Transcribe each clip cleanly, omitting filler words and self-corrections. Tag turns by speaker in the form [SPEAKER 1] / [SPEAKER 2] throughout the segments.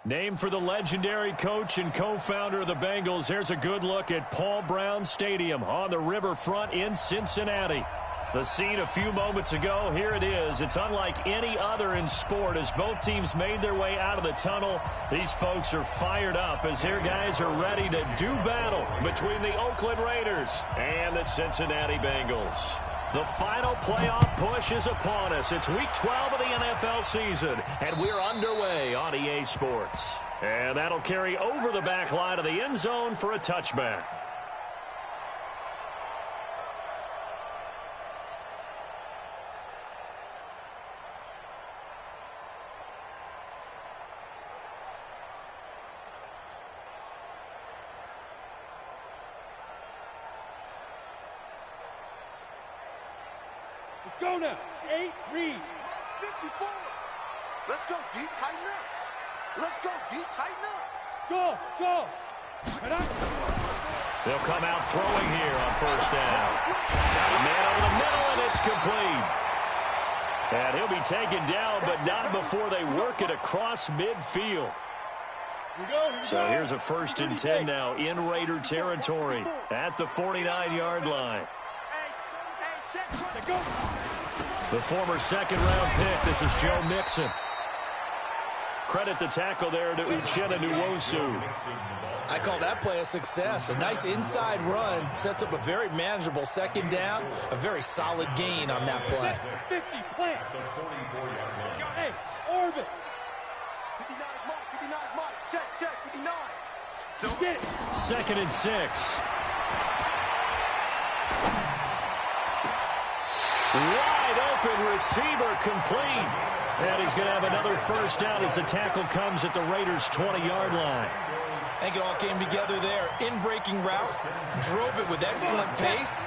[SPEAKER 1] Named for the legendary coach and co-founder of the Bengals, here's a good look at Paul Brown Stadium on the riverfront in Cincinnati. The scene a few moments ago, here it is. It's unlike any other in sport as both teams made their way out of the tunnel. These folks are fired up as their guys are ready to do battle between the Oakland Raiders and the Cincinnati Bengals. The final playoff push is upon us. It's Week 12 of the NFL season, and we're underway on EA Sports. And that'll carry over the back line of the end zone for a touchback.
[SPEAKER 2] Let's go now. 8, read.
[SPEAKER 3] 54. Let's go deep, tighten up. Let's go deep, tighten up.
[SPEAKER 2] Go, go. Right up.
[SPEAKER 1] They'll come out throwing here on first down. Got a man over the middle, and it's complete. And he'll be taken down, but not before they work it across midfield. So here's a 1st and 10 now in Raider territory at the 49-yard line. The former second-round pick, this is Joe Mixon. Credit the tackle there to Uchenna Nwosu.
[SPEAKER 4] I call that play a success. A nice inside run sets up a very manageable second down, a very solid gain on that play.
[SPEAKER 2] 50, plant. Hey, orbit.
[SPEAKER 3] 59 mark, 59 mark. Check, 59. So
[SPEAKER 2] get it.
[SPEAKER 1] 2nd and 6. Wide open receiver complete. And he's going to have another first down as the tackle comes at the Raiders' 20-yard line.
[SPEAKER 4] I think it all came together there. In-breaking route, drove it with excellent pace.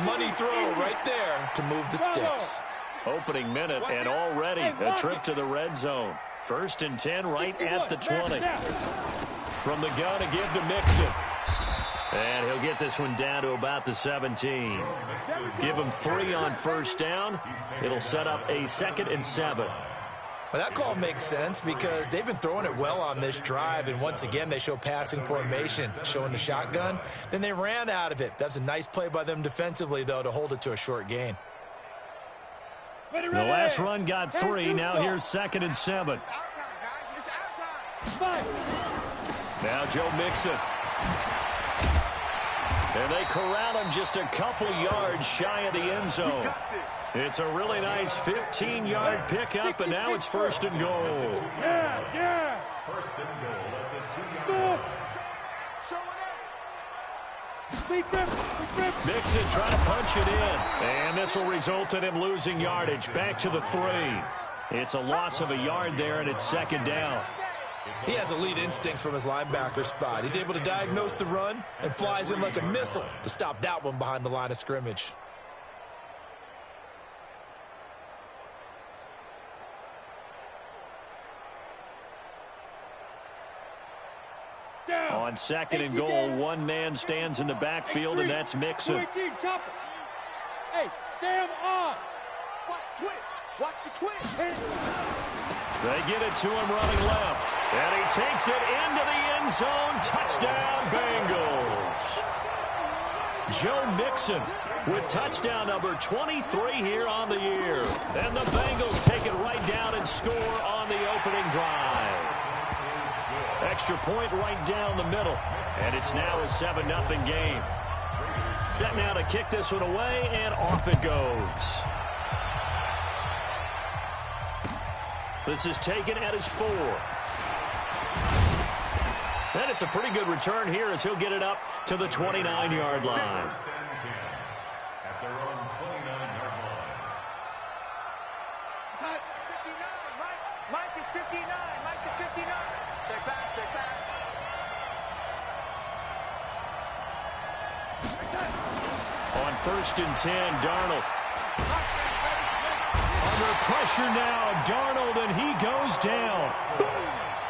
[SPEAKER 4] Money throw right there to move the sticks.
[SPEAKER 1] Opening minute and already a trip to the red zone. 1st and 10 right at the 20. From the gun to give to Mixon. And he'll get this one down to about the 17. Give him 3 on first down. It'll set up a 2nd and 7.
[SPEAKER 4] Well, that call makes sense because they've been throwing it well on this drive, and once again they show passing formation, showing the shotgun. Then they ran out of it. That's a nice play by them defensively, though, to hold it to a short gain.
[SPEAKER 2] Ready.
[SPEAKER 1] The last run got 3. Now here's 2nd and 7. Now Joe Mixon. And they corral him just a couple yards shy of the end zone. It's a really nice 15-yard pickup, and now it's 1st and goal.
[SPEAKER 2] Yeah.
[SPEAKER 3] 1st and goal at the 2-yard line.
[SPEAKER 1] Mixon trying to punch it in. And this will result in him losing yardage. Back to the 3. It's a loss of a yard there, and it's 2nd down.
[SPEAKER 4] He has elite instincts from his linebacker spot. He's able to diagnose the run and flies in like a missile to stop that one behind the line of scrimmage.
[SPEAKER 1] On 2nd and goal, one man stands in the backfield, and that's Mixon.
[SPEAKER 2] Hey, Sam on.
[SPEAKER 3] Watch the twist.
[SPEAKER 1] They get it to him running left. And he takes it into the end zone. Touchdown, Bengals. Joe Mixon with touchdown number 23 here on the year. And the Bengals take it right down and score on the opening drive. Extra point right down the middle. And it's now a 7-0 game. Set now to kick this one away, and off it goes. This is taken at his 4. And it's a pretty good return here as he'll get it up to the 29-yard line.
[SPEAKER 3] At their own 29-yard line. 59, Mike is 59. Mike is 59. Check back.
[SPEAKER 1] On 1st and 10, Darnold. Under pressure now, Darnold, and he goes down.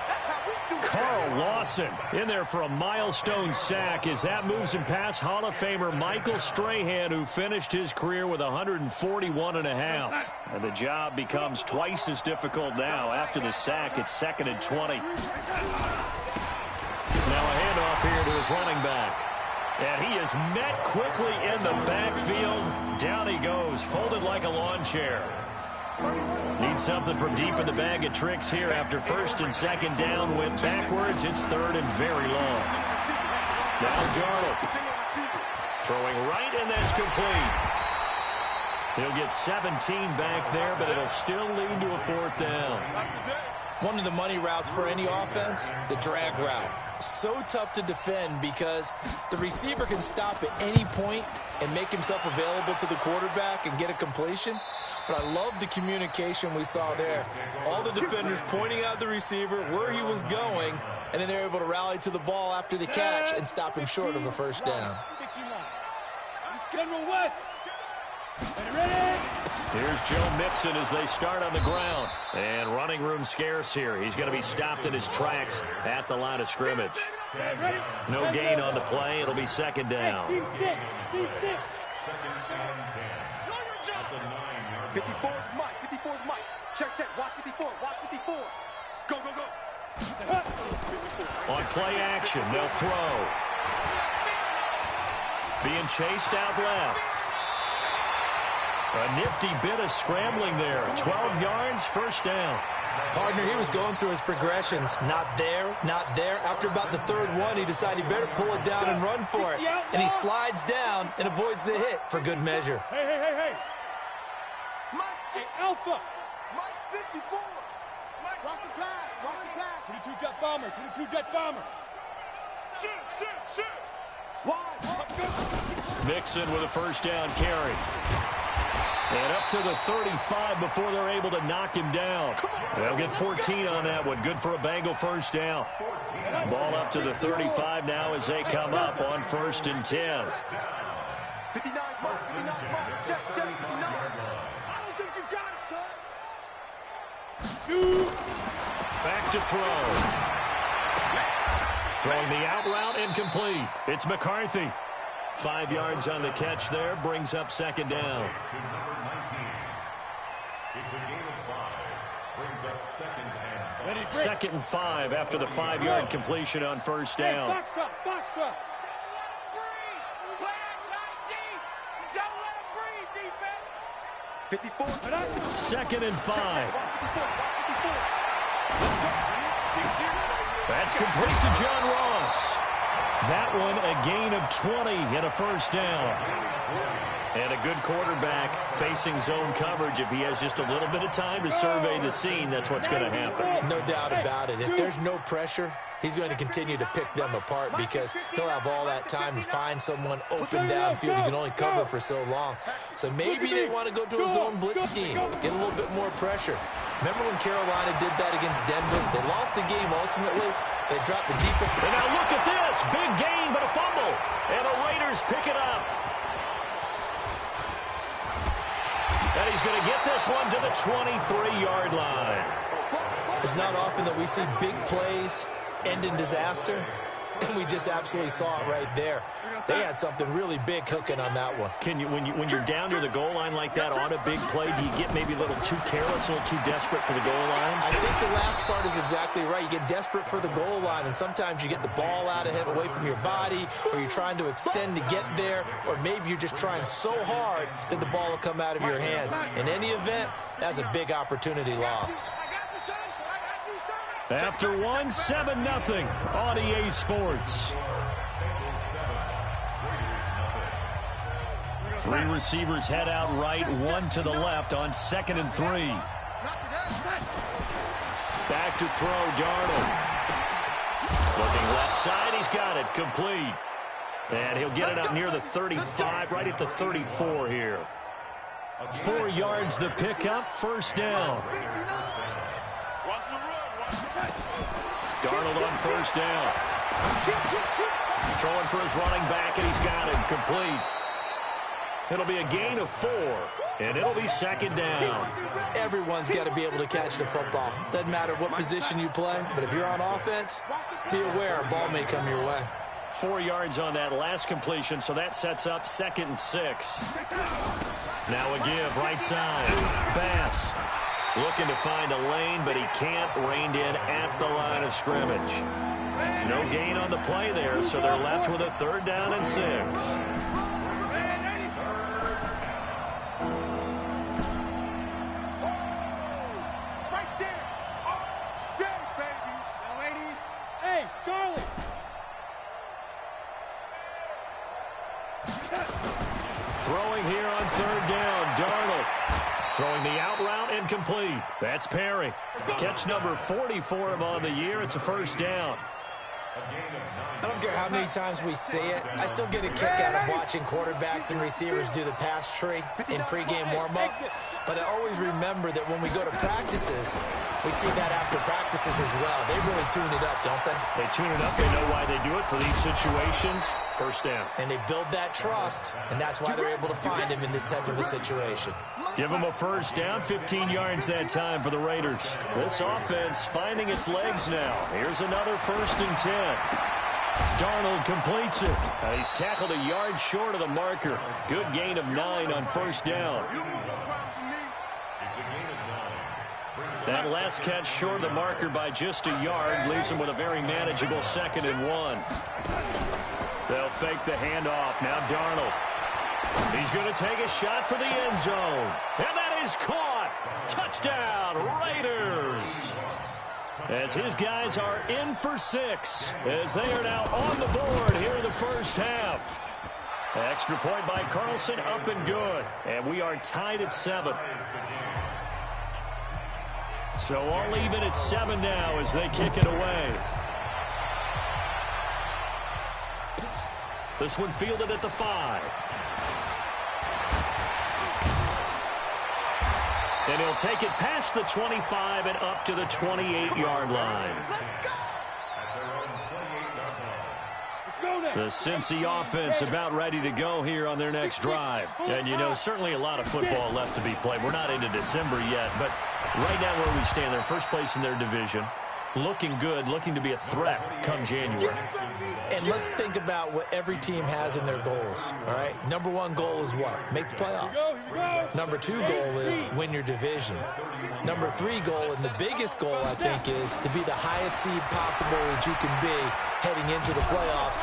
[SPEAKER 3] That's how we
[SPEAKER 1] Carl Lawson in there for a milestone sack as that moves him past Hall of Famer Michael Strahan, who finished his career with 141.5. And the job becomes twice as difficult now. After the sack, it's 2nd and 20. Now a handoff here to his running back. And he is met quickly in the backfield. Down he goes, folded like a lawn chair. Need something from deep in the bag of tricks here after 1st and 2nd down. Went backwards. It's 3rd and very long. Now Darnold. Throwing right, and that's complete. He'll get 17 back there, but it'll still lead to a 4th down.
[SPEAKER 4] One of the money routes for any offense, the drag route. So tough to defend because the receiver can stop at any point and make himself available to the quarterback and get a completion. But I love the communication we saw there. All the defenders pointing out the receiver, where he was going, and then they're able to rally to the ball after the catch and stop him short of a 1st down.
[SPEAKER 1] Here's Joe Mixon as they start on the ground. And running room scarce here. He's going to be stopped in his tracks at the line of scrimmage. No gain on the play. It'll be 2nd down.
[SPEAKER 3] 54 is Mike. 54 is Mike. Check. Watch 54. Watch 54. Go.
[SPEAKER 1] On play action, they'll throw. Being chased out left. A nifty bit of scrambling there. 12 yards, 1st down.
[SPEAKER 4] Partner, he was going through his progressions. Not there. After about the 3rd one, he decided he better pull it down and run for it. And he slides down and avoids the hit for good measure.
[SPEAKER 2] Hey. Hey, Alpha.
[SPEAKER 3] Mike 54. Mike, watch the pass.
[SPEAKER 2] 22 jet bomber. Shoot.
[SPEAKER 3] Wide.
[SPEAKER 1] Mixon with a 1st down carry. And up to the 35 before they're able to knock him down. They'll get 14 on that one. Good for a Bengal 1st down. Ball up to the 35 now as they come up on 1st and 10.
[SPEAKER 3] 59 Mike. Check. 59. I don't think you got it, son.
[SPEAKER 2] Shoot.
[SPEAKER 1] Back to throw. Throwing the out route incomplete. It's McCarthy. 5 yards on the catch there. Brings up 2nd down.
[SPEAKER 5] It's a gain of 5. Brings up 2nd and 5.
[SPEAKER 1] 2nd and 5 after the 5-yard completion on 1st down.
[SPEAKER 2] Box drop.
[SPEAKER 3] 54.
[SPEAKER 1] 2nd and 5. That's complete to John Ross. That one a gain of 20 and a 1st down. And a good quarterback facing zone coverage. If he has just a little bit of time to survey the scene, that's what's going to happen.
[SPEAKER 4] No doubt about it. If there's no pressure, he's going to continue to pick them apart because he'll have all that time to find someone open downfield. He can only cover for so long. So maybe they want to go to a zone blitz scheme, get a little bit more pressure. Remember when Carolina did that against Denver? They lost the game ultimately. They dropped the deep.
[SPEAKER 1] And now look at this. Big gain, but a fumble. And the Raiders pick it up. And he's going to get this one to the 23-yard line.
[SPEAKER 4] It's not often that we see big plays end in disaster, and we just absolutely saw it right there. They had something really big cooking on that one.
[SPEAKER 1] Can you, when you're down to the goal line like that on a big play, do you get maybe a little too careless, a little too desperate for the goal line?
[SPEAKER 4] I think the last part is exactly right. You get desperate for the goal line, and sometimes you get the ball out ahead away from your body, or you're trying to extend to get there, or maybe you're just trying so hard that the ball will come out of your hands. In any event, that's a big opportunity lost.
[SPEAKER 1] After one, 7-0 on EA Sports. 3 receivers head out right, 1 to the left on 2nd and 3. Back to throw, Darnold. Looking left side, he's got it, complete. And he'll get it up near the 35, right at the 34 here. 4 yards the pickup, 1st down. Darnold on 1st down. Throwing for his running back, and he's got it, complete. It'll be a gain of 4, and it'll be second down.
[SPEAKER 4] Everyone's got to be able to catch the football. Doesn't matter what position you play, but if you're on offense, be aware a ball may come your way.
[SPEAKER 1] 4 yards on that last completion, so that sets up 2nd and 6. Now a give, right side. Bass looking to find a lane, but he can't. Reined in at the line of scrimmage. No gain on the play there, so they're left with a 3rd down and 6.
[SPEAKER 2] Charlie!
[SPEAKER 1] Throwing here on 3rd down, Darnold. Throwing the out route incomplete. That's Perry. Catch number 40 for him on the year. It's a 1st down.
[SPEAKER 4] I don't care how many times we see it. I still get a kick out of watching quarterbacks and receivers do the pass tree in pregame warm-up. But I always remember that when we go to practices, we see that after practices as well. They really tune it up, don't they?
[SPEAKER 1] They tune it up. They know why they do it for these situations. 1st down.
[SPEAKER 4] And they build that trust, and that's why they're able to find him in this type of a situation.
[SPEAKER 1] Give them a 1st down, 15 yards that time for the Raiders. This offense finding its legs now. Here's another 1st and 10. Darnold completes it. He's tackled a yard short of the marker. Good gain of 9 on 1st down. That last catch short of the marker by just a yard leaves him with a very manageable 2nd and 1. They'll fake the handoff. Now Darnold. He's going to take a shot for the end zone. And that is caught. Touchdown, Raiders. As his guys are in for 6, as they are now on the board here in the 1st half. Extra point by Carlson, up and good. And we are tied at 7. So all even at 7 now as they kick it away. This one fielded at the 5. And he'll take it past the 25 and up to the 28-yard line. The Cincy offense about ready to go here on their next drive. And, you know, certainly a lot of football left to be played. We're not into December yet, but right now where we stand, they're first place in their division. Looking good, looking to be a threat come January.
[SPEAKER 4] And let's think about what every team has in their goals, all right? Number 1 goal is what? Make the playoffs. Number 2 goal is win your division. Number 3 goal, and the biggest goal, I think, is to be the highest seed possible that you can be heading into the playoffs.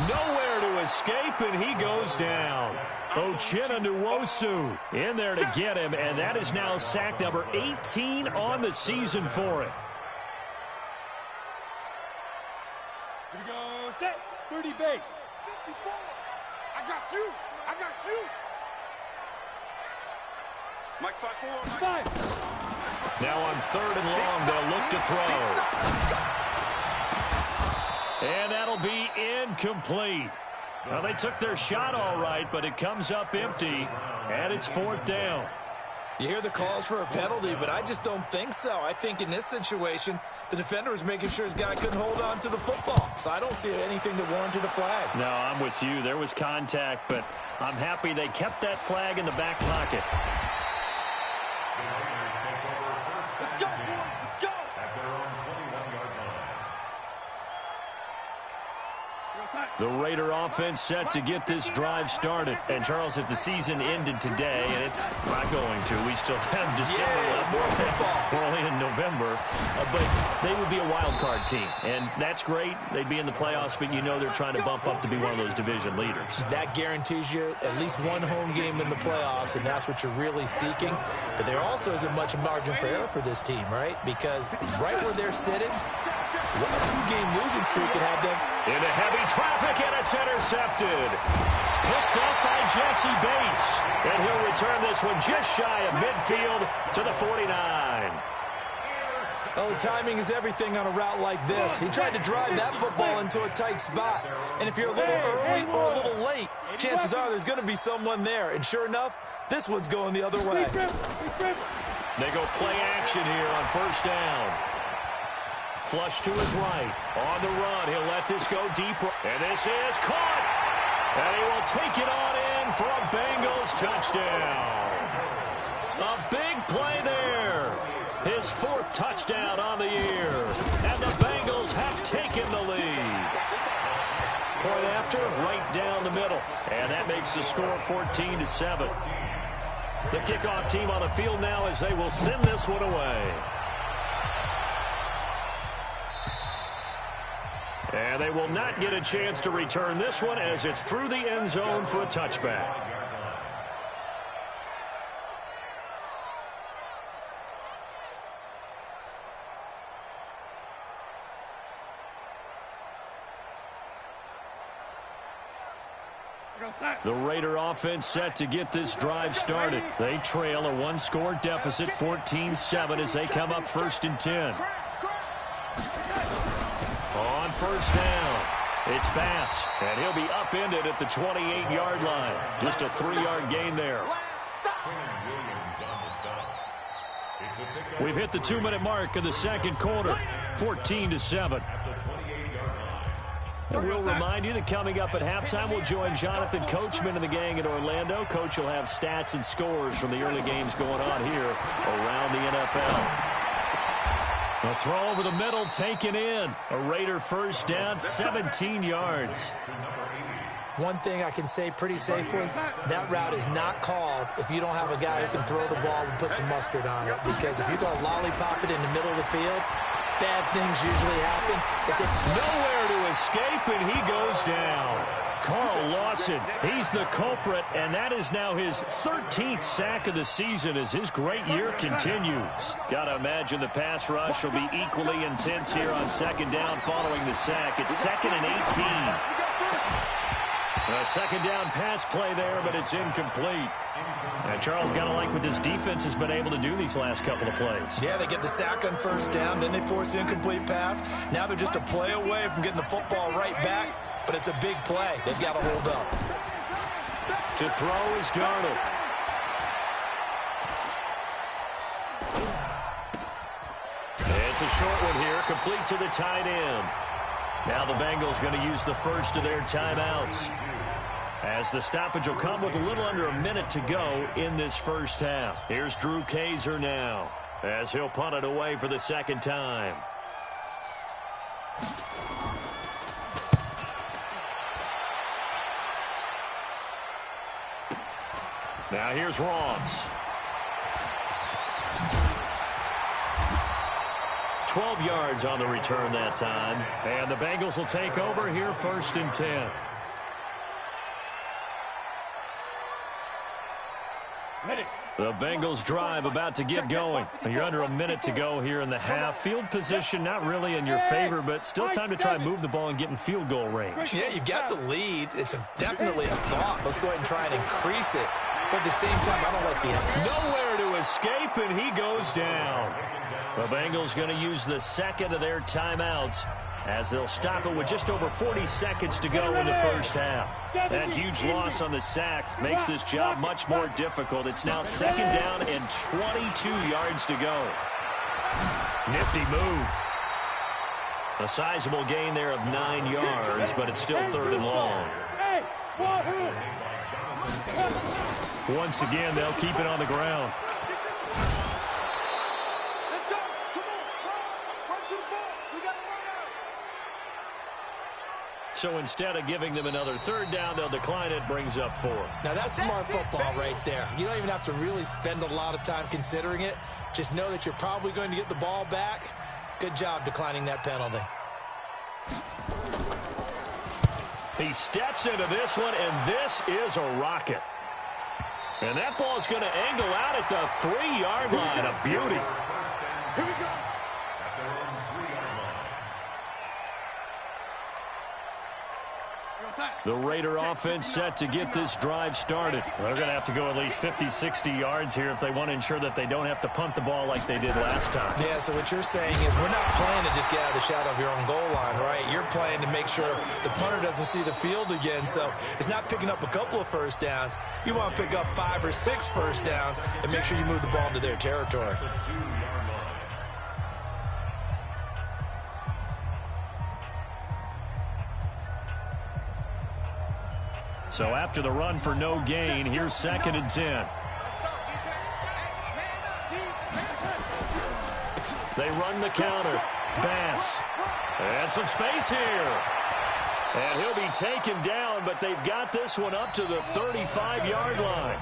[SPEAKER 1] Nowhere to escape, and he goes down. Uchenna Nwosu in there to get him, and that is now sack number 18 on the season for him.
[SPEAKER 2] Here we go, set, 30 base. 54.
[SPEAKER 3] I got you. I got you. Mike 5-4.
[SPEAKER 2] 5.
[SPEAKER 1] Now on 3rd and long, they'll look to throw. And that'll be incomplete. Well, they took their shot all right, but it comes up empty, and it's 4th down.
[SPEAKER 4] You hear the calls for a penalty, but I just don't think so. I think in this situation, the defender was making sure his guy couldn't hold on to the football. So I don't see anything that warranted a flag.
[SPEAKER 1] No, I'm with you. There was contact, but I'm happy they kept that flag in the back pocket.
[SPEAKER 3] Let's go, boys. Let's go.
[SPEAKER 5] At their own 21-yard line.
[SPEAKER 1] The Raider offense set to get this drive started. And, Charles, if the season ended today, and it's not going to, we still have December left.
[SPEAKER 4] More football.
[SPEAKER 1] We're only in November. But they would be a wild card team. And that's great. They'd be in the playoffs, but you know they're trying to bump up to be one of those division leaders.
[SPEAKER 4] That guarantees you at least 1 home game in the playoffs, and that's what you're really seeking. But there also isn't much margin for error for this team, right? Because right where they're sitting, a 2-game losing streak could have them
[SPEAKER 1] into heavy traffic, and it's intercepted. Picked up by Jesse Bates. And he'll return this one just shy of midfield to the 49.
[SPEAKER 4] Oh, timing is everything on a route like this. He tried to drive that football into a tight spot. And if you're a little early or a little late, chances are there's going to be someone there. And sure enough, this one's going the other way.
[SPEAKER 1] They go play action here on 1st down. Flush to his right. On the run, he'll let this go deeper. And this is caught. And he will take it on in for a Bengal touchdown. A big play there. His 4th touchdown on the year. And the Bengals have taken the lead. Point after, right down the middle. And that makes the score 14-7. The kickoff team on the field now as they will send this one away. And they will not get a chance to return this one as it's through the end zone for a touchback. The Raider offense set to get this drive started. They trail a 1-score deficit, 14-7, as they come up 1st and 10. On 1st down, it's Bass, and he'll be upended at the 28-yard line. Just a 3-yard gain there. We've hit the 2-minute mark of the second quarter, 14-7. We'll remind you that coming up at halftime, we'll join Jonathan Coachman and the gang in Orlando. Coach will have stats and scores from the early games going on here around the NFL. A throw over the middle, taken in. A Raider 1st down, 17 yards.
[SPEAKER 4] One thing I can say pretty safely, that route is not called if you don't have a guy who can throw the ball and put some mustard on it. Because if you go lollipop it in the middle of the field, bad things usually happen. It's
[SPEAKER 1] nowhere to escape, and he goes down. Carl Lawson, he's the culprit, and that is now his 13th sack of the season as his great year continues. Got to imagine the pass rush will be equally intense here on 2nd down following the sack. It's 2nd and 18. A 2nd down pass play there, but it's incomplete. And Charles got to like what this defense has been able to do these last couple of plays.
[SPEAKER 4] Yeah, they get the sack on 1st down, then they force the incomplete pass. Now they're just a play away from getting the football right back, but it's a big play. They've got to hold up.
[SPEAKER 1] To throw is Darnold. It's a short one here, complete to the tight end. Now the Bengals going to use the first of their timeouts, as the stoppage will come with a little under a minute to go in this 1st half. Here's Drew Kaiser now, as he'll punt it away for the 2nd time. Now here's Ross. 12 yards on the return that time. And the Bengals will take over here 1st and 10. The Bengals drive about to get going. You're under a minute to go here in the half. Field position not really in your favor, but still time to try and move the ball and get in field goal range.
[SPEAKER 4] Yeah, you've got the lead. It's definitely a thought. Let's go ahead and try and increase it. But at the same time, I don't like the end.
[SPEAKER 1] Nowhere to escape, and he goes down. The Bengals going to use the 2nd of their timeouts, as they'll stop it with just over 40 seconds to go in the 1st half. That huge loss on the sack makes this job much more difficult. It's now 2nd down and 22 yards to go. Nifty move. A sizable gain there of 9 yards, but it's still 3rd and long. Once again, they'll keep it on the ground. So instead of giving them another 3rd down, they'll decline it, brings up 4.
[SPEAKER 4] Now that's smart football right there. You don't even have to really spend a lot of time considering it. Just know that you're probably going to get the ball back. Good job declining that penalty.
[SPEAKER 1] He steps into this one, and this is a rocket. And that ball's going to angle out at the 3-yard line. A beauty.
[SPEAKER 2] Here we go.
[SPEAKER 1] The Raider offense set to get this drive started. They're going to have to go at least 50, 60 yards here if they want to ensure that they don't have to punt the ball like they did last time.
[SPEAKER 4] Yeah, so what you're saying is we're not playing to just get out of the shadow of your own goal line, right? You're playing to make sure the punter doesn't see the field again. So it's not picking up a couple of 1st downs. You want to pick up 5 or 6 1st downs and make sure you move the ball into their territory.
[SPEAKER 1] So after the run for no gain, here's 2nd and 10. They run the counter. Bass. And some space here. And he'll be taken down, but they've got this one up to the 35-yard line.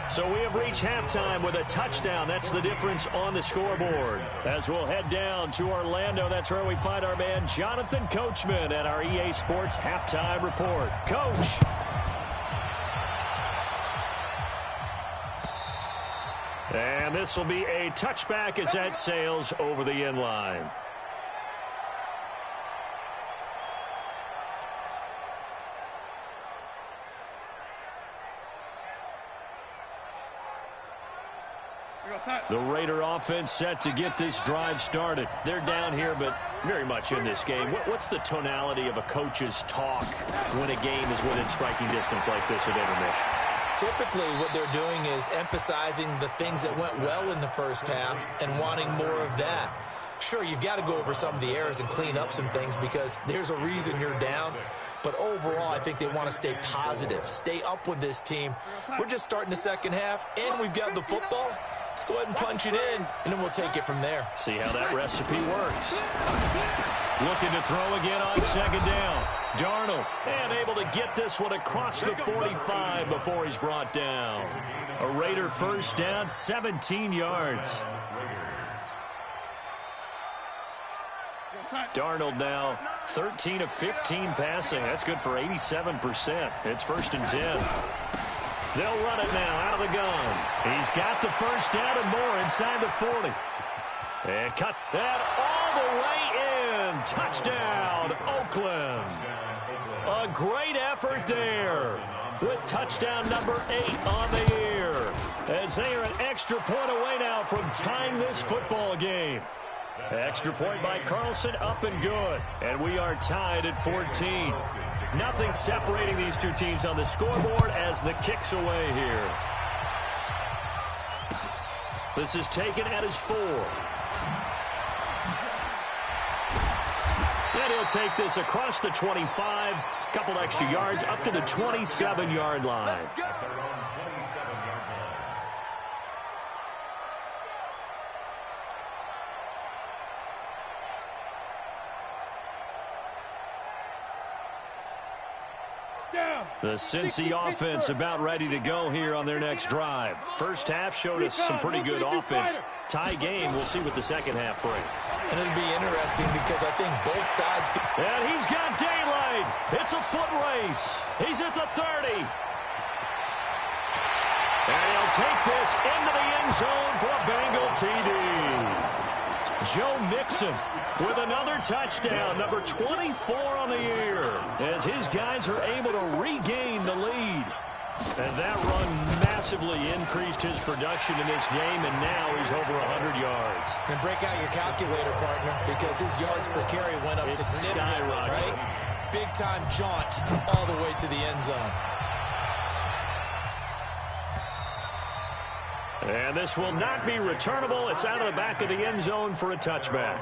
[SPEAKER 1] So we have reached halftime with a touchdown. That's the difference on the scoreboard. As we'll head down to Orlando, that's where we find our man Jonathan Coachman at our EA Sports Halftime Report. Coach. And this will be a touchback as that sails over the end line. The Raider offense set to get this drive started. They're down here, but very much in this game. What's the tonality of a coach's talk when a game is within striking distance like this at intermission?
[SPEAKER 4] Typically, what they're doing is emphasizing the things that went well in the first half and wanting more of that. Sure, you've got to go over some of the errors and clean up some things because there's a reason you're down. But overall, I think they want to stay positive, stay up with this team. We're just starting the second half, and we've got the football. Let's go ahead and punch it in, and then we'll take it from there.
[SPEAKER 1] See how that recipe works. Looking to throw again on 2nd down. Darnold, and able to get this one across the 45 before he's brought down. A Raider first down, 17 yards. Darnold now 13 of 15 passing. That's good for 87%. It's 1st and 10. They'll run it now out of the gun. He's got the first down and more inside the 40. And cut that all the way in. Touchdown, Oakland. A great effort there with touchdown number 8 on the year. As they are an extra point away now from tying this football game. Extra point by Carlson, up and good. And we are tied at 14. Nothing separating these two teams on the scoreboard as the kick's away here. This is taken at his 4. And he'll take this across the 25. Couple extra yards up to the 27-yard line. The Cincy offense about ready to go here on their next drive. First half showed us some pretty good offense. Tie game, we'll see what the second half brings.
[SPEAKER 4] And it'll be interesting because I think both sides...
[SPEAKER 1] And he's got daylight. It's a foot race. He's at the 30. And he'll take this into the end zone for a Bengal TD. Joe Mixon with another touchdown, number 24 on the year, as his guys are able to regain the lead. And that run massively increased his production in this game, and now he's over 100 yards.
[SPEAKER 4] And break out your calculator, partner, because his yards per carry went up significantly, right? Big-time jaunt all the way to the end zone.
[SPEAKER 1] And this will not be returnable. It's out of the back of the end zone for a touchback.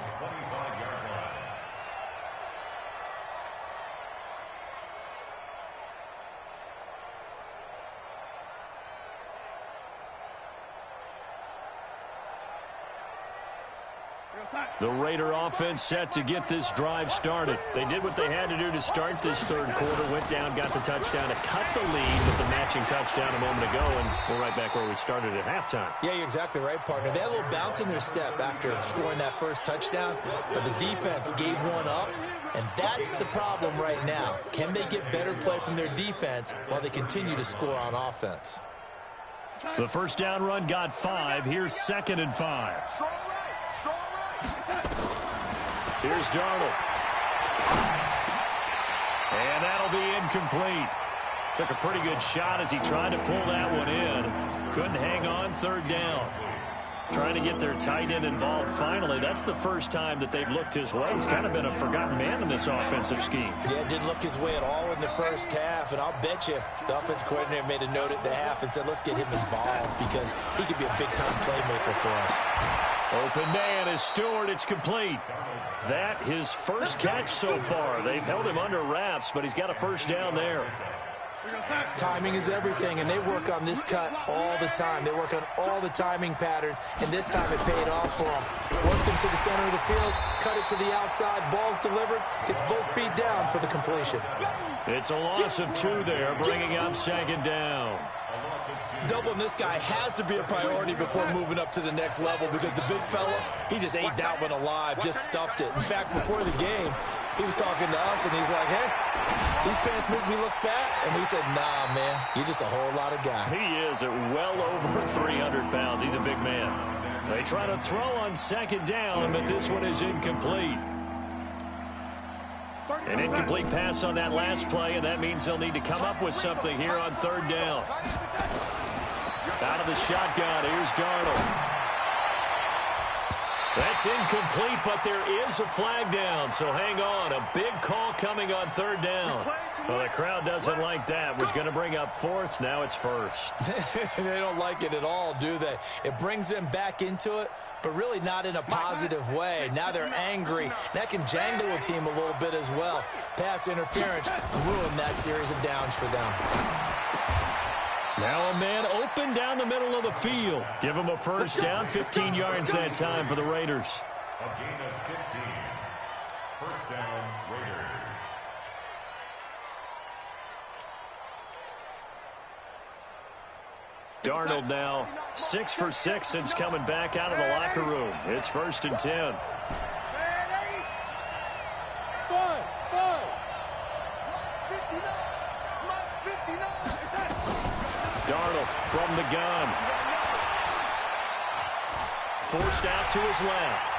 [SPEAKER 1] The Raider offense set to get this drive started. They did what they had to do to start this third quarter. Went down, got the touchdown to cut the lead with the matching touchdown a moment ago, and we're right back where we started at halftime.
[SPEAKER 4] Yeah, you're exactly right, partner. They had a little bounce in their step after scoring that first touchdown, but the defense gave one up, and that's the problem right now. Can they get better play from their defense while they continue to score on offense?
[SPEAKER 1] The first down run got 5. Here's 2nd and 5. Here's Darnold. And that'll be incomplete. Took a pretty good shot as he tried to pull that one in. Couldn't hang on, 3rd down. Trying to get their tight end involved finally. That's the first time that they've looked his way. He's kind of been a forgotten man in this offensive scheme.
[SPEAKER 4] Yeah, didn't look his way at all in the first half, and I'll bet you the offense coordinator made a note at the half and said, let's get him involved because he could be a big-time playmaker for us.
[SPEAKER 1] Open man is Stewart. It's complete. That his first catch so far. They've held him under wraps, but he's got a first down there.
[SPEAKER 4] Timing is everything, and they work on this cut all the time. They work on all the timing patterns, and this time it paid off for them. Worked him to the center of the field, cut it to the outside, ball's delivered, gets both feet down for the completion.
[SPEAKER 1] It's a loss of 2 there, bringing up 2nd down.
[SPEAKER 4] Doubling this guy has to be a priority before moving up to the next level because the big fella, he just ate that one alive, just stuffed it. In fact, before the game, he was talking to us, and he's like, hey, these pants make me look fat. And we said, nah, man, you're just a whole lot of guy.
[SPEAKER 1] He is at well over 300 pounds. He's a big man. They try to throw on 2nd down, but this one is incomplete. An incomplete pass on that last play, and that means they'll need to come up with something here on 3rd down. Out of the shotgun, here's Darnold. That's incomplete, but there is a flag down, so hang on. A big call coming on 3rd down. Well, the crowd doesn't like that. Was going to bring up 4th. Now it's 1st.
[SPEAKER 4] They don't like it at all, do they? It brings them back into it, but really not in a positive way. Now they're angry. That can jangle a team a little bit as well. Pass interference ruined that series of downs for them.
[SPEAKER 1] Now a man open down the middle of the field. Give him a 1st down, 15 yards that time for the Raiders.
[SPEAKER 5] A gain of 15. 1st down, Raiders.
[SPEAKER 1] Darnold now 6 for 6 since coming back out of the locker room. It's 1st and 10. Darnold from the gun. Forced out to his left.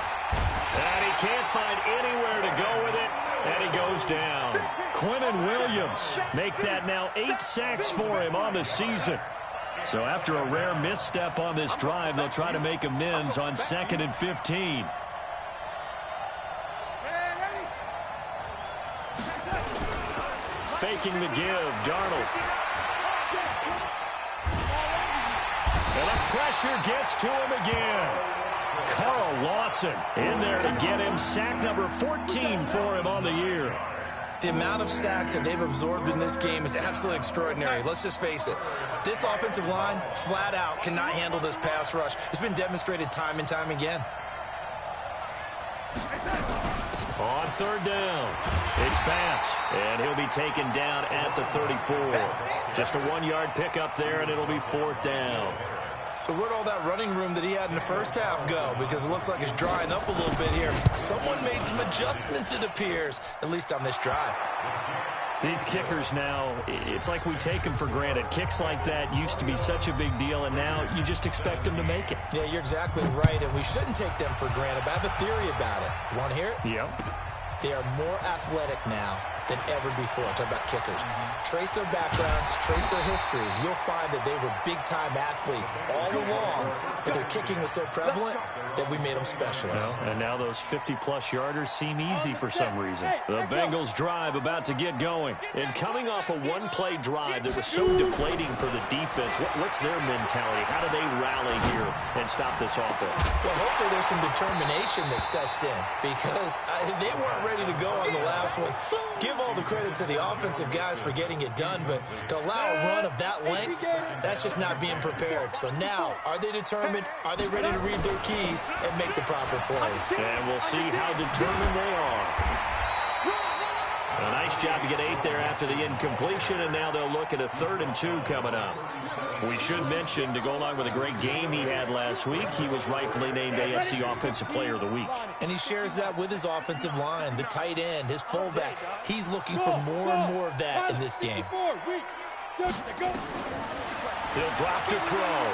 [SPEAKER 1] And he can't find anywhere to go with it. And he goes down. Quinnen Williams make that now 8 sacks for him on the season. So after a rare misstep on this drive, they'll try to make amends on 2nd and 15. Faking the give, Darnold. And the pressure gets to him again. Carl Lawson in there to get him sack number 14 for him on the year.
[SPEAKER 4] The amount of sacks that they've absorbed in this game is absolutely extraordinary. Let's just face it. This offensive line, flat out, cannot handle this pass rush. It's been demonstrated time and time again.
[SPEAKER 1] On 3rd down, it's pass, and he'll be taken down at the 34. Just a 1-yard pickup there, and it'll be 4th down.
[SPEAKER 4] So where'd all that running room that he had in the first half go? Because it looks like it's drying up a little bit here. Someone made some adjustments, it appears, at least on this drive.
[SPEAKER 1] These kickers now, it's like we take them for granted. Kicks like that used to be such a big deal, and now you just expect them to make it.
[SPEAKER 4] Yeah, you're exactly right, and we shouldn't take them for granted. But I have a theory about it. You want to hear it?
[SPEAKER 1] Yep.
[SPEAKER 4] They are more athletic now than ever before. Talk about kickers. Trace their backgrounds, trace their histories. You'll find that they were big-time athletes all along, but their kicking was so prevalent that we made them specialists.
[SPEAKER 1] Well, and now those 50-plus yarders seem easy for some reason. The Bengals drive about to get going. And coming off a one-play drive that was so deflating for the defense, what's their mentality? How do they rally here and stop this offense?
[SPEAKER 4] Well, hopefully there's some determination that sets in because they weren't ready to go on the last one. Give all the credit to the offensive guys for getting it done, but to allow a run of that length, that's just not being prepared. So now, are they determined? Are they ready to read their keys and make the proper plays?
[SPEAKER 1] And we'll see how determined they are. A nice job to get 8 there after the incompletion, and now they'll look at a 3rd and 2 coming up. We should mention, to go along with a great game he had last week, he was rightfully named AFC Offensive Player of the Week.
[SPEAKER 4] And he shares that with his offensive line, the tight end, his fullback. He's looking for more and more of that in this game.
[SPEAKER 1] He'll drop to throw.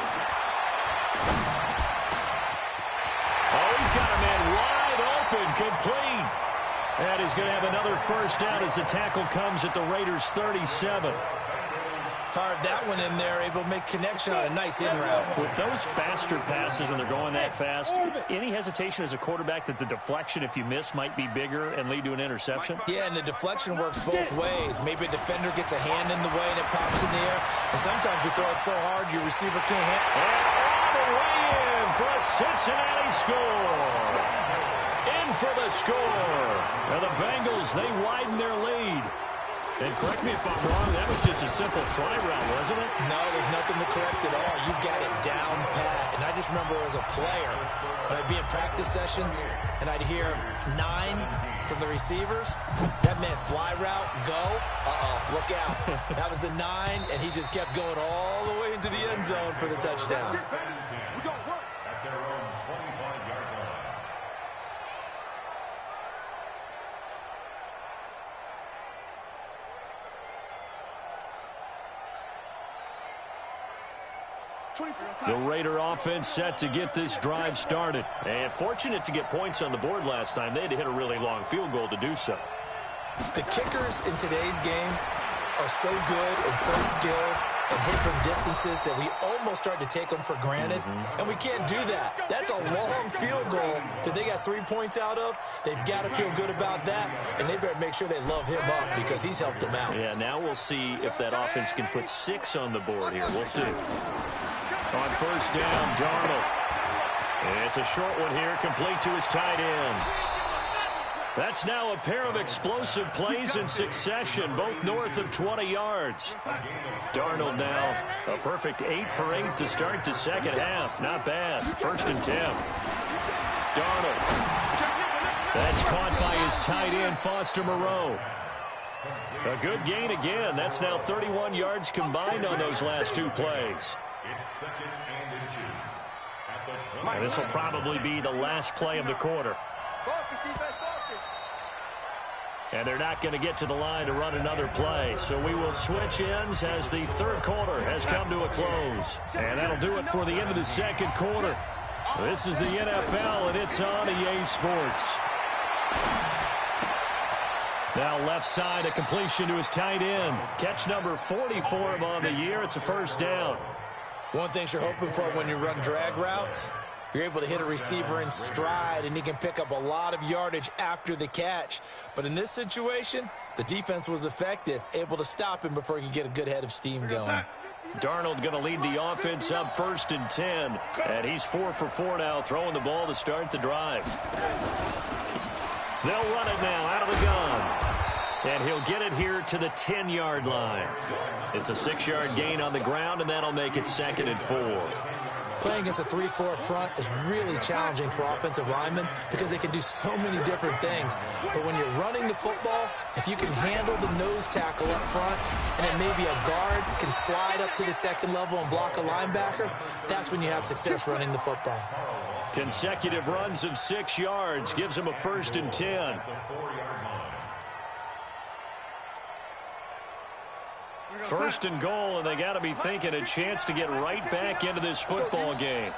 [SPEAKER 1] Oh, he's got a man wide open, complete. And he's going to have another 1st down as the tackle comes at the Raiders' 37.
[SPEAKER 4] Fired that one in there, able to make connection on a nice in route.
[SPEAKER 1] With those faster passes and they're going that fast, any hesitation as a quarterback that the deflection, if you miss, might be bigger and lead to an interception?
[SPEAKER 4] Yeah, and the deflection works both ways. Maybe a defender gets a hand in the way and it pops in the air. And sometimes you throw it so hard your receiver can't hit.
[SPEAKER 1] And all the way in for a Cincinnati score. In for the score. And the Bengals, they widen their lead. And correct me if I'm wrong, that was just a simple fly route, wasn't it?
[SPEAKER 4] No, there's nothing to correct at all. You got it down pat. And I just remember as a player, when I'd be in practice sessions and I'd hear 9 from the receivers, that meant fly route, go, look out. That was the 9, and he just kept going all the way into the end zone for the touchdown.
[SPEAKER 5] At their own 25-yard line.
[SPEAKER 1] The Raider offense set to get this drive started. And fortunate to get points on the board last time. They had to hit a really long field goal to do so.
[SPEAKER 4] The kickers in today's game are so good and so skilled and hit from distances that we almost start to take them for granted. And we can't do that. That's a long field goal that they got 3 points out of. They've got to feel good about that, and they better make sure they love him up because he's helped them out.
[SPEAKER 1] Yeah, now we'll see if that offense can put 6 on the board here. We'll see. On first down, Darnold. And it's a short one here, complete to his tight end. That's now a pair of explosive plays in succession, both north of 20 yards. Darnold now a perfect 8 for 8 to start the second half. Not bad. First and 10. Darnold. That's caught by his tight end, Foster Moreau. A good gain again. That's now 31 yards combined on those last 2 plays.
[SPEAKER 5] It's second and inches. At the 20.
[SPEAKER 1] And this will probably be the last play of the quarter.
[SPEAKER 3] Focus, defense, focus.
[SPEAKER 1] And they're not going to get to the line to run another play. So we will switch ends as the third quarter has come to a close. And that'll do it for the end of the second quarter. This is the NFL, and it's on EA Sports. Now left side, a completion to his tight end. Catch number 40 for him on the year. It's a first down.
[SPEAKER 4] One thing you're hoping for when you run drag routes, you're able to hit a receiver in stride, and he can pick up a lot of yardage after the catch. But in this situation, the defense was effective, able to stop him before he could get a good head of steam going.
[SPEAKER 1] Darnold going to lead the offense up first and 10. And he's 4 for 4 now, throwing the ball to start the drive. They'll run it now out of the gun. And he'll get it here to the 10-yard line. It's a 6-yard gain on the ground, and that'll make it second and 4.
[SPEAKER 4] Playing against a 3-4 front is really challenging for offensive linemen because they can do so many different things. But when you're running the football, if you can handle the nose tackle up front and then maybe a guard can slide up to the second level and block a linebacker, that's when you have success running the football.
[SPEAKER 1] Consecutive runs of 6 yards gives him a first and 10. First and goal, and they got to be thinking a chance to get right back into this football game.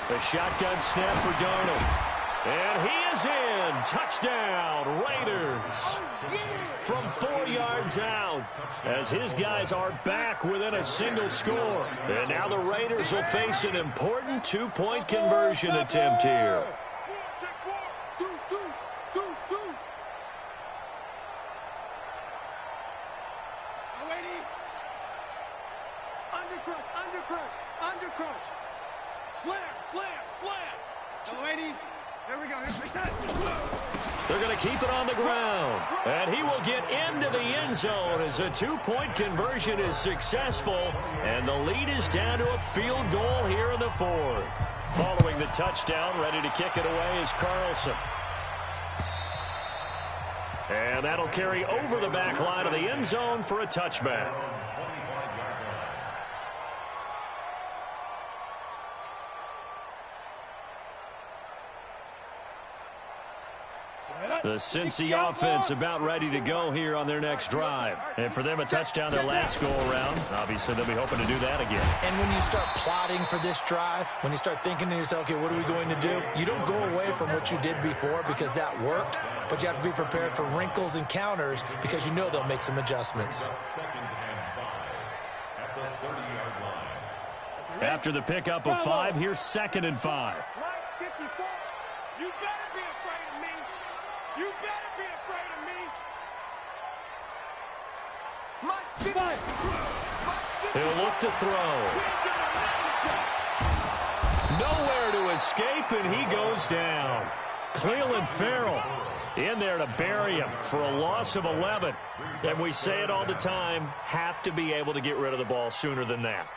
[SPEAKER 1] The shotgun snap for Darnold. And he is in. Touchdown, Raiders. From 4 yards out, as his guys are back within a single score. And now the Raiders will face an important 2-point conversion attempt here. They're going to keep it on the ground. And he will get into the end zone as a 2-point conversion is successful. And the lead is down to a field goal here in the 4th. Following the touchdown, ready to kick it away is Carlson. And that'll carry over the back line of the end zone for a touchback. The Cincy offense about ready to go here on their next drive. And for them, a touchdown their last go-around. Obviously, they'll be hoping to do that again.
[SPEAKER 4] And when you start plotting for this drive, when you start thinking to yourself, okay, what are we going to do? You don't go away from what you did before because that worked, but you have to be prepared for wrinkles and counters because you know they'll make some adjustments.
[SPEAKER 1] After the pickup of 5, here's 2nd and 5.
[SPEAKER 2] You better be afraid of me. You better be afraid of me.
[SPEAKER 1] He'll look to throw. Nowhere to escape, and he goes down. Cleveland Farrell in there to bury him for a loss of 11. And we say it all the time, have to be able to get rid of the ball sooner than that.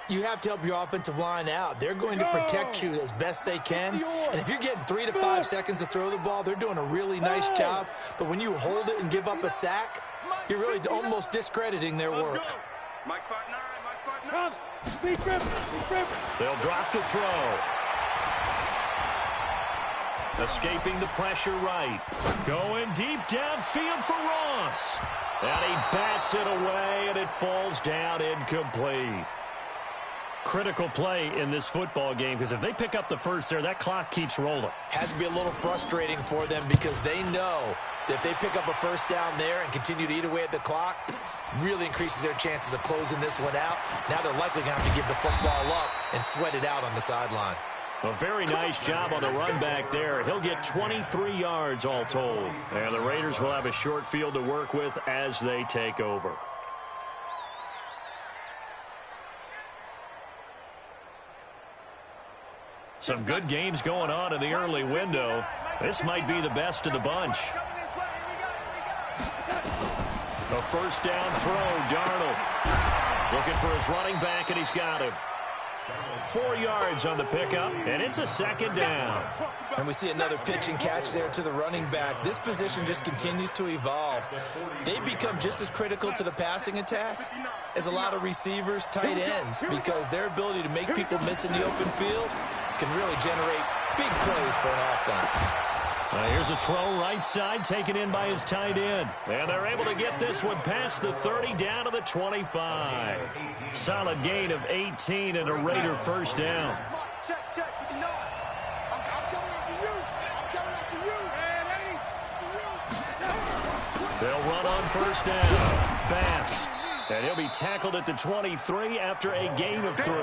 [SPEAKER 4] You have to help your offensive line out. They're going to protect you as best they can. And if you're getting 3 to 5 seconds to throw the ball, they're doing a really nice job. But when you hold it and give up a sack, you're really almost discrediting their work.
[SPEAKER 3] Mike 5'9", Mike 5'9".
[SPEAKER 1] They'll drop to throw. Escaping the pressure right. Going deep downfield for Ross. And he bats it away, and it falls down incomplete. Critical play in this football game, because if they pick up the first there, that clock keeps rolling.
[SPEAKER 4] Has to be a little frustrating for them because they know that if they pick up a first down there and continue to eat away at the clock, really increases their chances of closing this one out. Now they're likely going to have to give the football up and sweat it out on the sideline.
[SPEAKER 1] A very nice job on the run back there. He'll get 23 yards all told. And the Raiders will have a short field to work with as they take over. Some good games going on in the early window. This might be the best of the bunch. A first down throw, Darnold. Looking for his running back, and he's got him. 4 yards on the pickup, and it's a second down.
[SPEAKER 4] And we see another pitch and catch there to the running back. This position just continues to evolve. They become just as critical to the passing attack as a lot of receivers, tight ends, because their ability to make people miss in the open field can really generate big plays for an offense.
[SPEAKER 1] Here's a throw right side, taken in by his tight end. And they're able to get this one past the 30 down to the 25. Solid gain of 18 and a Raider first down.
[SPEAKER 2] Check. I'm coming after you. I'm coming after you.
[SPEAKER 1] They'll run on first down. Bass. And he'll be tackled at the 23 after a gain of 3.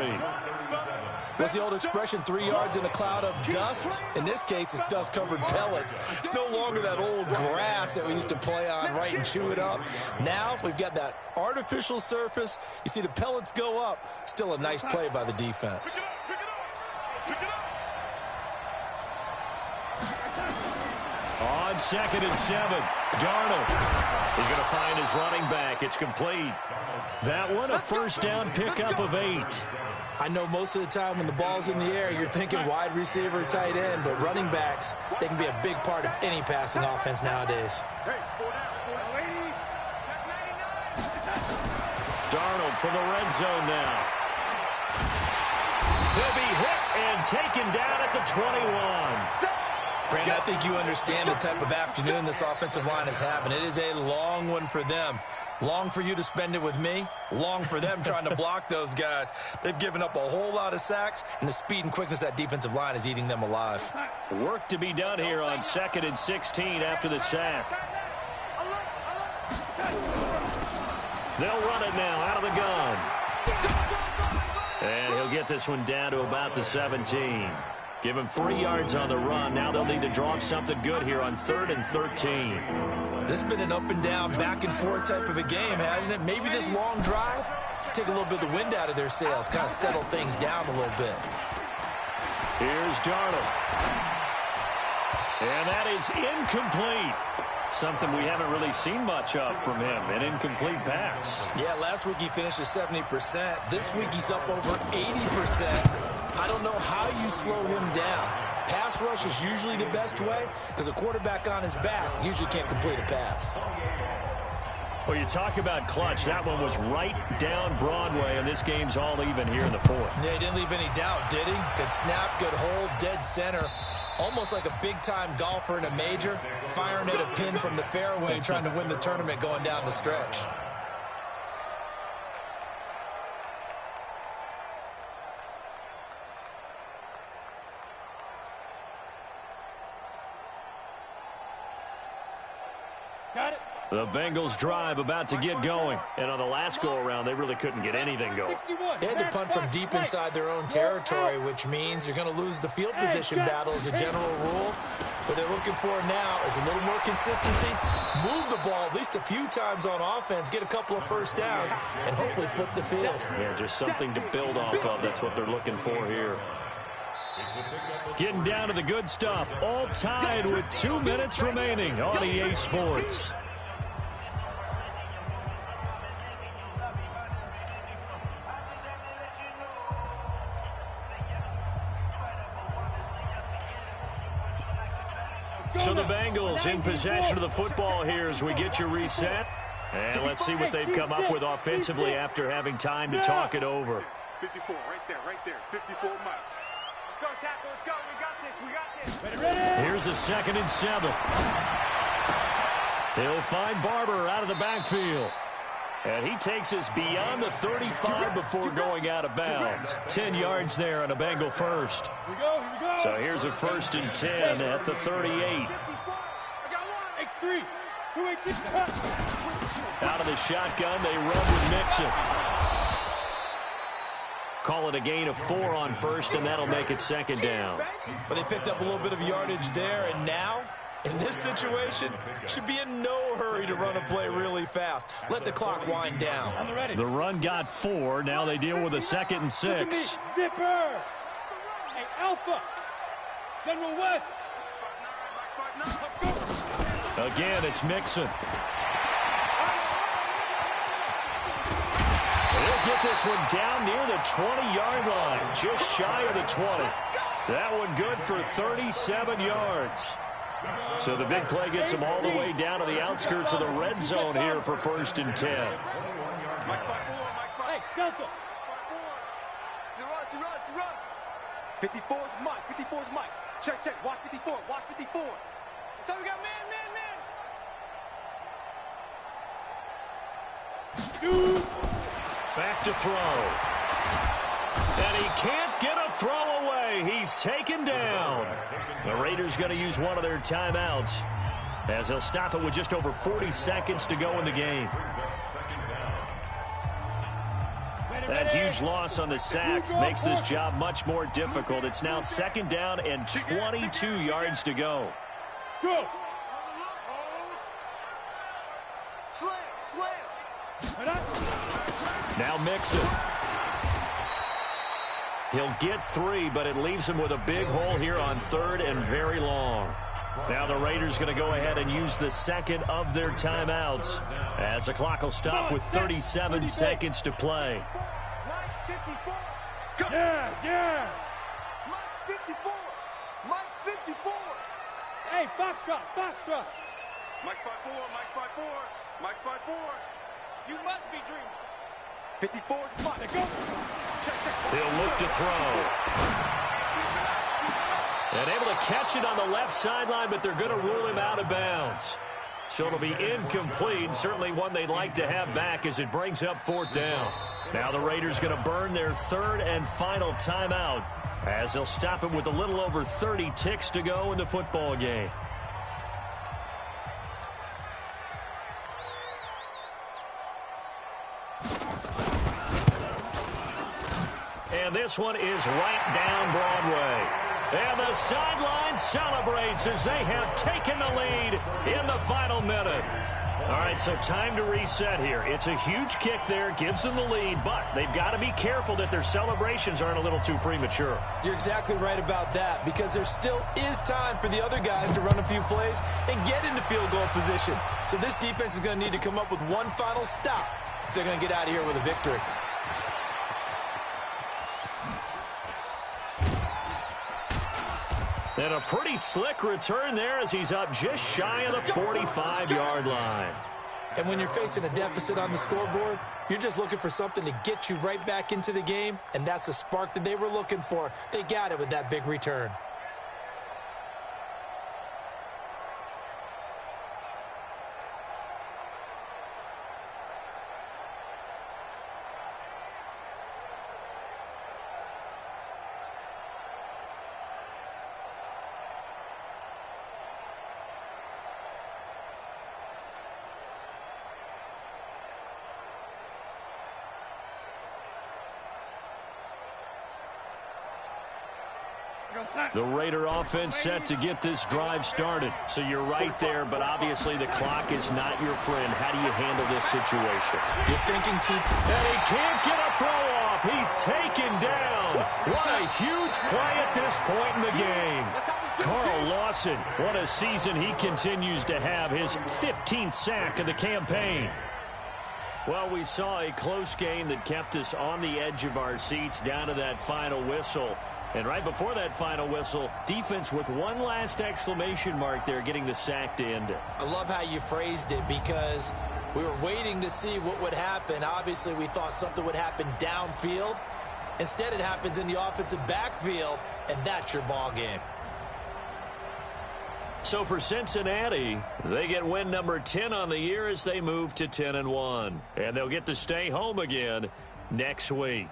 [SPEAKER 4] What's the old expression, 3 yards in a cloud of dust? In this case, it's dust-covered pellets. It's no longer that old grass that we used to play on, right, and chew it up. Now we've got that artificial surface. You see the pellets go up. Still a nice play by the defense.
[SPEAKER 1] On 2nd and 7, Darnold is going to find his running back. It's complete. That one, a first down pickup of 8.
[SPEAKER 4] I know most of the time when the ball's in the air, you're thinking wide receiver, tight end, but running backs, they can be a big part of any passing offense nowadays.
[SPEAKER 1] Darnold from the red zone now. He'll be hit and taken down at the 21.
[SPEAKER 4] Brandon, I think you understand the type of afternoon this offensive line is having. It is a long one for them. Long for you to spend it with me. Long for them trying to block those guys. They've given up a whole lot of sacks, and the speed and quickness of that defensive line is eating them alive.
[SPEAKER 1] Work to be done here on 2nd and 16 after the sack. They'll run it now out of the gun. And he'll get this one down to about the 17. Give him 3 yards on the run. Now they'll need to draw up something good here on 3rd and 13.
[SPEAKER 4] This has been an up and down, back and forth type of a game, hasn't it? Maybe this long drive, take a little bit of the wind out of their sails, kind of settle things down a little bit.
[SPEAKER 1] Here's Darnold. And that is incomplete. Something we haven't really seen much of from him, an incomplete pass.
[SPEAKER 4] Yeah, last week he finished at 70%. This week he's up over 80%. I don't know how you slow him down. Pass rush is usually the best way because a quarterback on his back usually can't complete a pass.
[SPEAKER 1] Well, you talk about clutch. That one was right down Broadway, and this game's all even here in the 4th.
[SPEAKER 4] Yeah, he didn't leave any doubt, did he? Good snap, good hold, dead center. Almost like a big-time golfer in a major, firing at a pin from the fairway, trying to win the tournament going down the stretch.
[SPEAKER 2] Got it.
[SPEAKER 1] The Bengals drive about to get going. And on the last go-around, they really couldn't get anything going.
[SPEAKER 4] They had to punt from deep inside their own territory, which means you're going to lose the field position battle as a general rule. What they're looking for now is a little more consistency, move the ball at least a few times on offense, get a couple of first downs, and hopefully flip the field.
[SPEAKER 1] Yeah, just something to build off of. That's what they're looking for here. Getting down to the good stuff. All tied with 2 minutes remaining on EA Sports. So the Bengals in possession of the football here as we get you reset. And let's see what they've come up with offensively after having time to talk it over.
[SPEAKER 3] 54, right there. 54, Mike.
[SPEAKER 2] Let's go, tackle. Let's go. We got this.
[SPEAKER 1] Here's a 2nd and 7. He'll find Barber out of the backfield. And he takes us beyond the 35 before going out of bounds. 10 yards there on a Bengal first.
[SPEAKER 2] Here we go.
[SPEAKER 1] So here's a 1st and 10 at the 38.
[SPEAKER 2] I got one. X3. 218.
[SPEAKER 1] Out of the shotgun, they run with Mixon. Call it a gain of 4 on 1st, and that'll make it 2nd down.
[SPEAKER 4] But they picked up a little bit of yardage there, and now, in this situation, should be in no hurry to run a play really fast. Let the clock wind down.
[SPEAKER 1] The run got 4. Now they deal with a 2nd and 6.
[SPEAKER 2] Zipper. Hey, Alpha. General West.
[SPEAKER 1] Again, it's Mixon. He'll get this one down near the 20-yard line, just shy of the 20. That one good for 37 yards. So the big play gets him all the way down to the outskirts of the red zone here for 1st and 10.
[SPEAKER 2] Hey, Delta.
[SPEAKER 3] You run. 54 is Mike. Check. Watch 54. So we got man.
[SPEAKER 2] Shoot.
[SPEAKER 1] Back to throw. And he can't get a throw away. He's taken down. The Raiders going to use one of their timeouts as they'll stop it with just over 40 seconds to go in the game. That huge loss on the sack makes this job much more difficult. It's now 2nd down and 22 yards to go.
[SPEAKER 2] Go.
[SPEAKER 3] Slam.
[SPEAKER 1] Now Mixon. He'll get 3, but it leaves him with a big hole here on 3rd and very long. Now the Raiders going to go ahead and use the 2nd of their timeouts as the clock will stop with 37 seconds to play.
[SPEAKER 2] Yes.
[SPEAKER 3] Mike 54.
[SPEAKER 2] Hey, Foxtrot.
[SPEAKER 3] Mike 5-4.
[SPEAKER 2] You must be dreaming.
[SPEAKER 3] 54 is Mike.
[SPEAKER 2] Go.
[SPEAKER 3] Check.
[SPEAKER 1] He'll look to throw. And able to catch it on the left sideline, but they're going to rule him out of bounds. So it'll be incomplete. Certainly one they'd like to have back as it brings up 4th down. Now the Raiders going to burn their 3rd and final timeout as they'll stop it with a little over 30 ticks to go in the football game. And this one is right down Broadway. And the sideline celebrates as they have taken the lead in the final minute. All right, so time to reset here. It's a huge kick there, gives them the lead, but they've got to be careful that their celebrations aren't a little too premature.
[SPEAKER 4] You're exactly right about that, because there still is time for the other guys to run a few plays and get into field goal position. So this defense is going to need to come up with one final stop if they're going to get out of here with a victory.
[SPEAKER 1] And a pretty slick return there as he's up just shy of the 45-yard line.
[SPEAKER 4] And when you're facing a deficit on the scoreboard, you're just looking for something to get you right back into the game, and that's the spark that they were looking for. They got it with that big return.
[SPEAKER 1] The Raider offense set to get this drive started. So you're right there, but obviously the clock is not your friend. How do you handle this situation?
[SPEAKER 4] You're thinking too...
[SPEAKER 1] And he can't get a throw off. He's taken down. What a huge play at this point in the game. Carl Lawson, what a season he continues to have, his 15th sack of the campaign. Well, we saw a close game that kept us on the edge of our seats down to that final whistle. And right before that final whistle, defense with one last exclamation mark there, getting the sack to end it.
[SPEAKER 4] I love how you phrased it, because we were waiting to see what would happen. Obviously, we thought something would happen downfield. Instead, it happens in the offensive backfield, and that's your ball game.
[SPEAKER 1] So for Cincinnati, they get win number 10 on the year as they move to 10-1. And they'll get to stay home again next week.